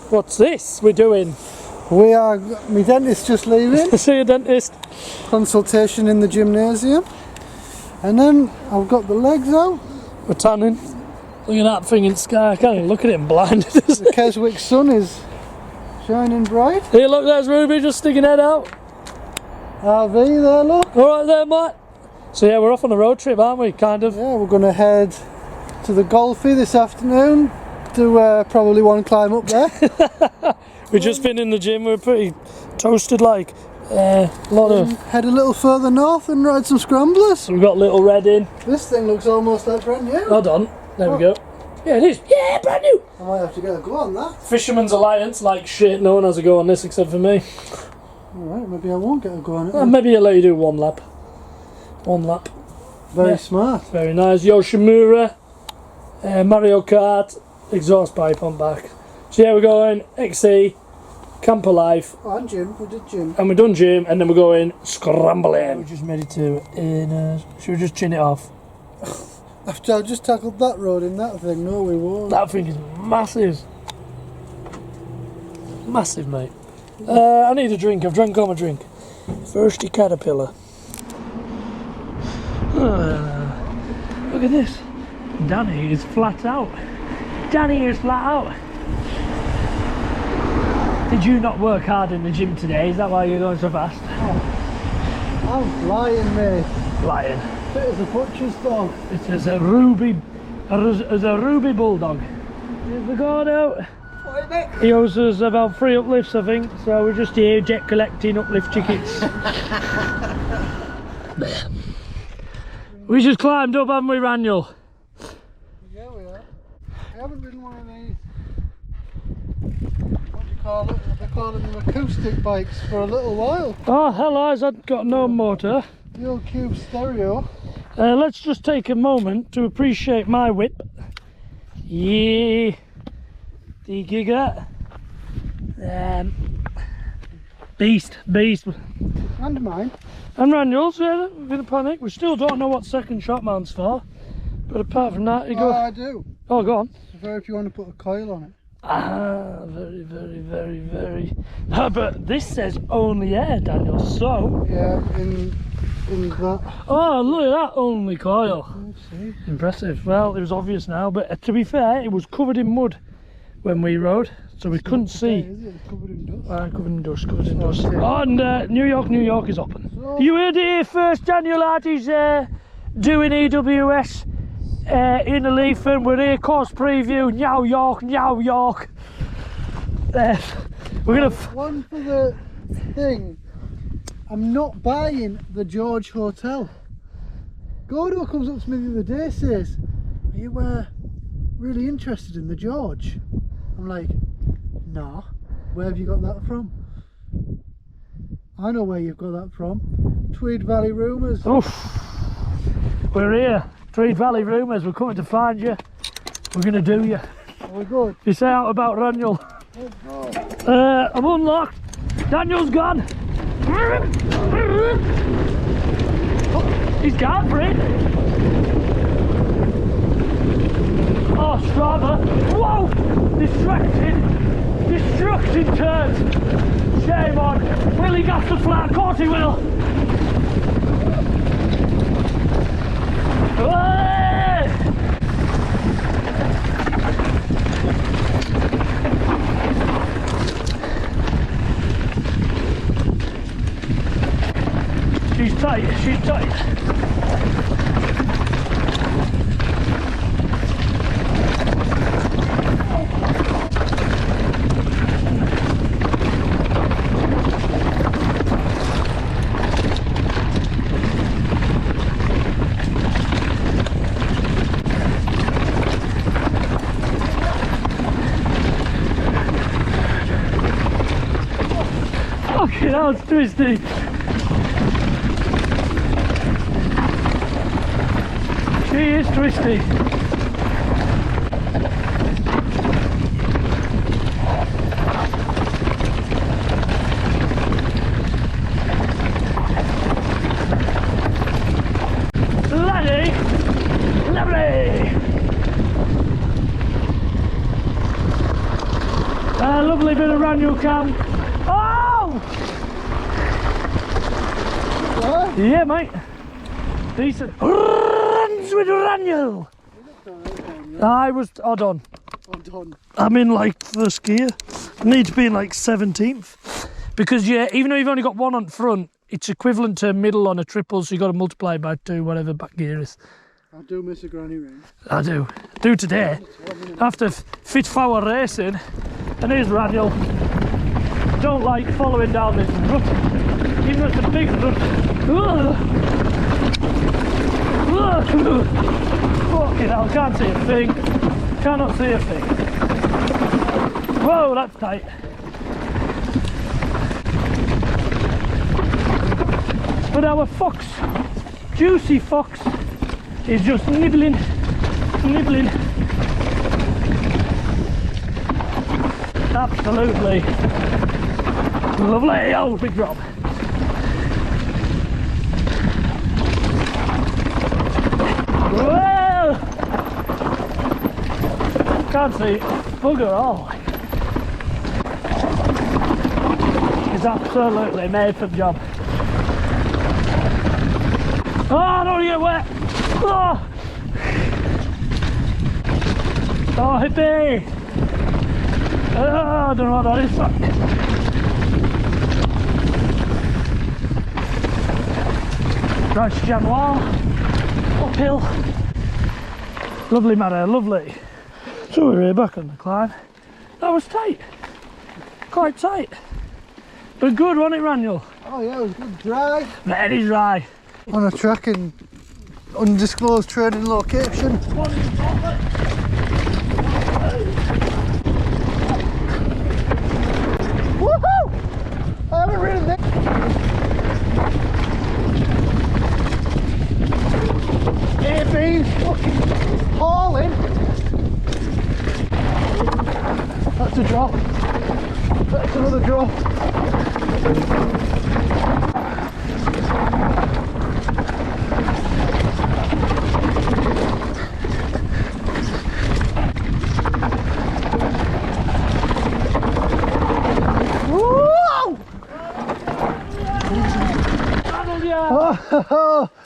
What's this we're doing? We are, my dentist just leaving. See your dentist. Consultation in the gymnasium. And then I've got the legs out. We're tanning. Look at that thing in the sky. I can't even look at it, I'm blinded. The Keswick sun is shining bright. Here, look, there's Ruby just sticking head out. RV there, look. Alright there, mate. So yeah, we're off on a road trip, aren't we? Kind of. Yeah, we're going to head to the Golfie this afternoon. Do probably one climb up there. We've just been in the gym, we're pretty toasted like. A lot of... Head a little further north and ride some scramblers. So we've got Little Red in. This thing looks almost like brand new. Hold on, there we go. Yeah, it is. Yeah, brand new. I might have to get a go on that. Fisherman's Alliance, like shit, no one has a go on this except for me. Alright, maybe I won't get a go on it. Well, maybe I'll let you do one lap. One lap. Very smart. Very nice. Yoshimura, Mario Kart, exhaust pipe on back. So yeah, we're going XC, Camper Life. Oh, and gym. We did gym. And we're done gym, and then we're going scrambling. We just made it to should we just chin it off? After I just tackled that road in that thing, no we won't. That thing is massive. Massive, mate. I need a drink. I've drank all my drink. Thirsty caterpillar. Look at this. Danny is flat out. Danny is flat out. Did you not work hard in the gym today? Is that why you're going so fast? Oh. I'm flying, mate. Flying. Fit as a butcher's dog. It is a ruby bulldog. Here's the guard out. He owes us about 3 uplifts, I think, so we're just here jet collecting uplift tickets. We just climbed up, haven't we, Raniel? Yeah, we are. I haven't ridden one of these. What do you call it? They're calling them acoustic bikes for a little while. Oh, hello, I've got no motor. The old Cube stereo. Let's just take a moment to appreciate my whip. Yeah. The Giga. Beast. And mine. And Raniel's, yeah, we're in a panic. We still don't know what second shot mount's for. But apart from that, you go... Oh, I do. Oh, go on. So if you want to put a coil on it. Ah, very. No, but this says only air, Daniel, so... Yeah, in that. Oh, look at that, only coil. Let's see. Impressive. Well, it was obvious now, but to be fair, it was covered in mud when we rode, so we couldn't see. Is it? It's covered in dust. Covered in dust. Oh, and New York is open. So, you heard it here first, Daniel Hart is doing EWS in the Leaf, and we're here, course preview, New York. We're gonna... One for the thing. I'm not buying the George Hotel. Gordo comes up to me the other day, says, are you really interested in the George? I'm like, nah. Where have you got that from? I know where you've got that from. Tweed Valley Rumours. Oof. We're here. Tweed Valley Rumours. We're coming to find you. We're going to do you. Are we good? You say out about Raniel. I'm unlocked. Daniel's gone. He's gone for it. Oh, Strava. Whoa! Destructing turns. Shame on. Will he gas the flat? Of course he will. Hey! She's tight. Fucking hell, it's twisty. She is twisty. Lovely. bit of Raniel cam. Oh! What? Yeah, mate. Decent. Runs with Raniel. I was odd on. I'm in like first gear. I need to be in like 17th. Because yeah, even though you've only got one on front, it's equivalent to middle on a triple, so you've got to multiply by 2, whatever back gear is. I do miss a granny ring. I do. Do today. After fit forward racing, and here's Raniel. Don't like following down this rut. Even though it's a big rut. Fucking hell, can't see a thing. Cannot see a thing. Whoa, that's tight. But our fox, juicy fox, is just nibbling. Absolutely lovely. Oh, big drop. Whoa! Can't see bugger all. It's absolutely made for the job. Oh, don't get wet! Oh, oh hippie! Oh, I don't know what that is. Right, Janois, uphill. Lovely matter, lovely. So we're here back on the climb. That was tight, quite tight. But good, wasn't it, Raniel? Oh yeah, it was good. Dry. Very dry. On a track in undisclosed training location. Woohoo! I haven't ridden this. It been fucking hauling. That's a drop. That's another drop.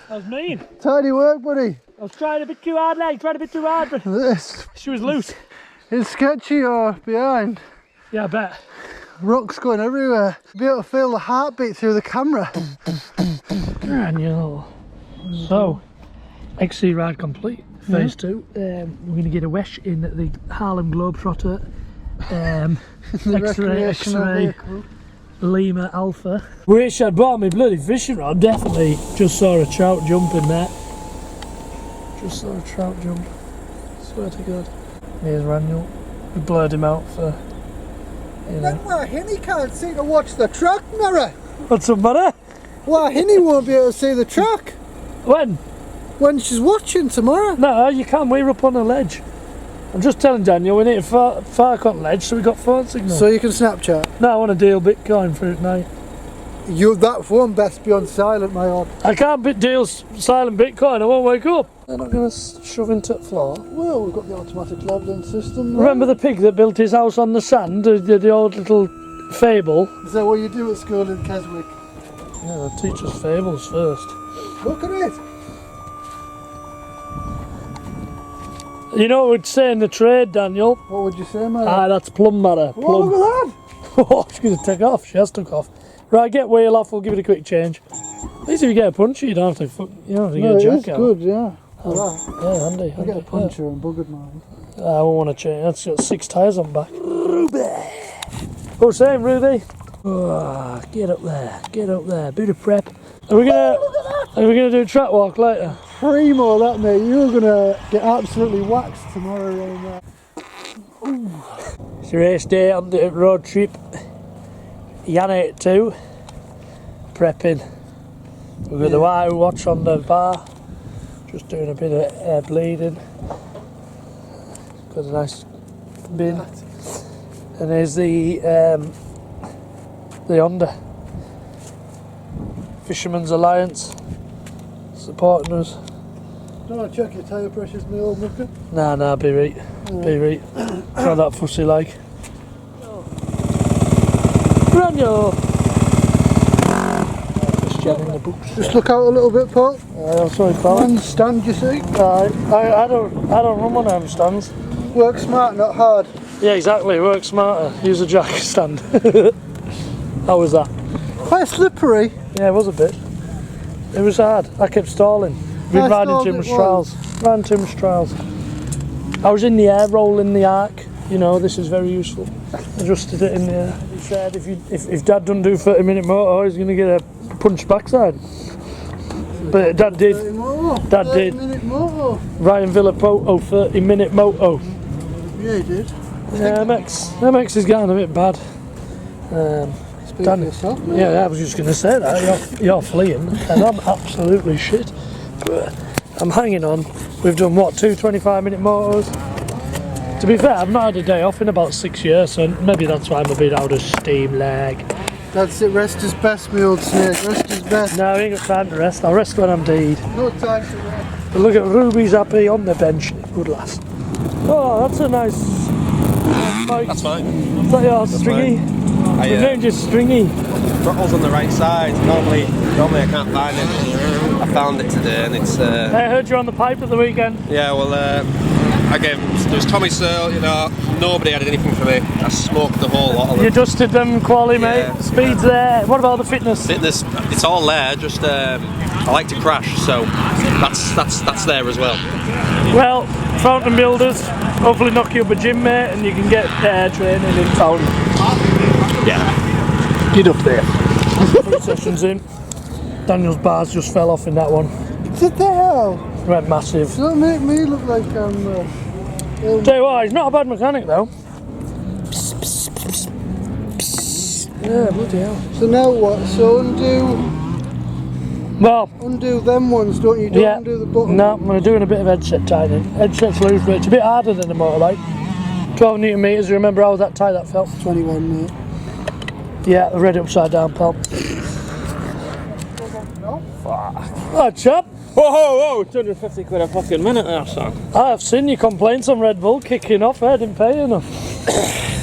That was mean. Tidy work, buddy. I was trying a bit too hard, like, but This she was loose. is sketchy or behind. Yeah, I bet. Rocks going everywhere. Be able to feel the heartbeat through the camera. Raniel. So, XC ride complete. Phase 2. We're going to get a wesh in the Harlem Globetrotter. X-ray. Lima Alpha. Wish I'd brought me bloody fishing rod, definitely. Just saw a trout jump in there. Just saw a trout jump. Swear to God. Here's Raniel. We blurred him out for, you know. Then why Hinny can't see to watch the track mirror? What's the matter? Why Hinny won't be able to see the track? When? When she's watching tomorrow. No, you can't. We're up on a ledge. I'm just telling Daniel we need a far cut ledge so we got phone signal. So you can Snapchat? No, I want to deal Bitcoin for it now. That phone best be on silent, my lord. I can't deal silent Bitcoin, I won't wake up. They're not going to shove into the floor. Well, we've got the automatic levelling system. There. Remember the pig that built his house on the sand, the old little fable? Is that what you do at school in Keswick? Yeah, they teach us fables first. Look at it. You know what we'd say in the trade, Daniel? What would you say, mate? Ah, that's plum matter. Whoa, Plum. look at that. Oh, she's going to take off. She has took off. Right, get wheel off. We'll give it a quick change. At least if you get a puncher, you don't have to. You don't have to get a jack it's out. good, yeah. Oh, yeah, handy. I get a puncher and buggered mine. I won't want to change. That's got 6 tyres on back. Ruby. What's saying, Ruby? Oh, get up there. Get up there. Bit of prep. Are we gonna do a track walk later? Primo, that mate. You're gonna get absolutely waxed tomorrow around there. It's a race day on the road trip. Yan 82. Prepping. We've got the white watch on the bar. Just doing a bit of bleeding. Got a nice bin. And there's the Honda. Fisherman's Alliance. Supporting us. Don't want to check your tyre pressures, my old mucker? Nah, be right. Be right. Not that fussy like. Daniel. Just jamming the boots. Just look out a little bit, Paul. Sorry, pal. And stand, you see. I don't run one of them stands. Work smart, not hard. Yeah, exactly. Work smarter. Use a jack stand. How was that? Quite slippery. Yeah, it was a bit. It was hard. I kept stalling. Been riding too much trials. Ran too much trials. I was in the air, rolling the arc. You know, this is very useful. Adjusted it in the air. He said if Dad doesn't do 30-minute moto, he's going to get a punch backside. But Dad did. 30-minute moto. Ryan Villapoto, 30-minute moto. Yeah, he did. Yeah, MX is getting a bit bad. Danny. Yourself, yeah, I was just going to say that. You're fleeing, and I'm absolutely shit. But I'm hanging on. We've done what, 2 25-minute motos? To be fair, I've not had a day off in about 6 years, so maybe that's why I'm a bit out of steam leg. That's it, rest is best, my old snake. Rest is best. No, I ain't got time to rest. I'll rest when I'm dead. No time to rest. But look at Ruby's happy on the bench. Good lass. Oh, that's a nice bike. That's fine. Is that yours, Stringy? The name's just Stringy. Throttle's on the right side. Normally I can't find it. I found it today, and it's. I heard you on the pipe at the weekend. Yeah, well, again, there was Tommy Searle. You know, nobody had anything for me. I smoked the whole lot of them. You dusted them, quality, mate. Yeah. Speed's there. What about the fitness? Fitness, it's all there. Just I like to crash, so that's there as well. Well, Fountain Builders, hopefully knock you up a gym, mate, and you can get training in Fountain. Yeah. Get up there. 3 sessions in. Daniel's bars just fell off in that one. What the hell? Went massive. Don't make me look like I'm... Tell you what, he's not a bad mechanic though. Yeah, bloody hell. So now what? So undo them ones, don't you? Don't undo the button. No, I'm doing a bit of headset tightening. Headset's loose, but it's a bit harder than the motorbike. 12 newton meters, you remember how that tight that felt? 21, mate. Yeah, I read it upside down, pal. Oh, chap. Whoa, 250 quid a fucking minute there, son. I've seen your complaints on Red Bull kicking off. I didn't pay enough.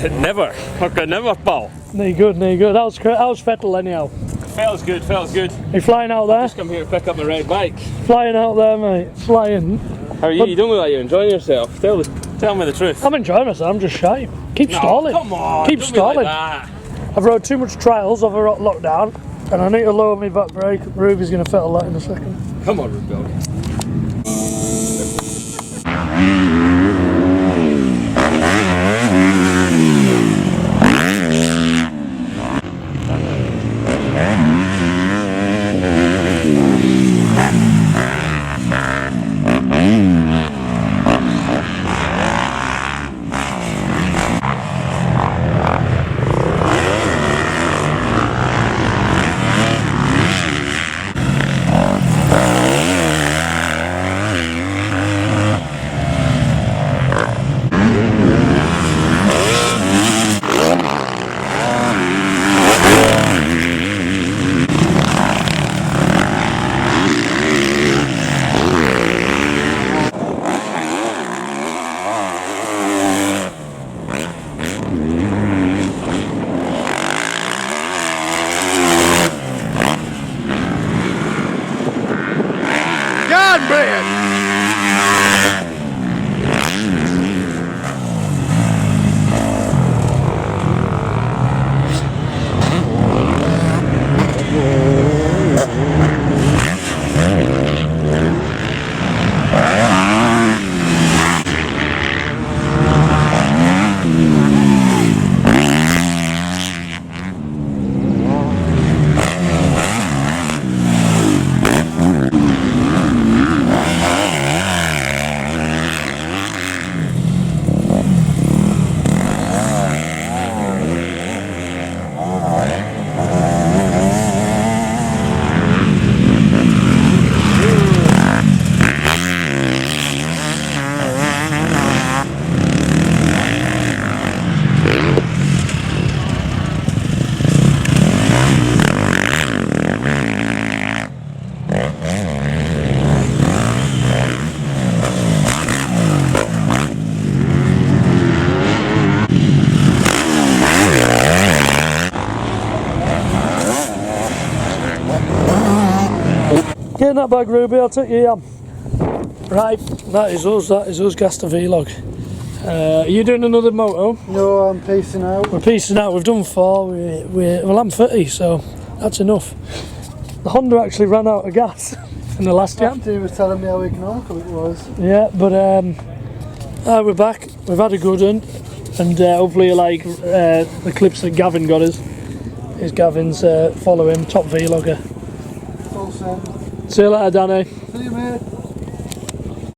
Never. Fucking never, pal. No good. How's Vettel anyhow? Feels good. You flying out there? Just come here to pick up my red bike. Flying out there, mate. Flying. How are you? You don't look like you're enjoying yourself. Tell me the truth. I'm enjoying myself. I'm just shy. Keep stalling. Come on. Keep don't stalling. Be like that. I've rode too much trials over lockdown, and I need to lower my back brake. Ruby's going to fettle that in a second. Come on, Ruby. Get in that bag, Ruby, I'll take you yam. Right, that is us, GastoVlog. Are you doing another moto? No, I'm peacing out. We're piecing out, we've done 4, well I'm 30, so that's enough. The Honda actually ran out of gas in the last jam. He was telling me how economical it was. Yeah, but we're back, we've had a good one, and hopefully you like the clips that Gavin got us. Here's Gavin's, follow him, top vlogger. Full send. See you later, Danny. See you, mate.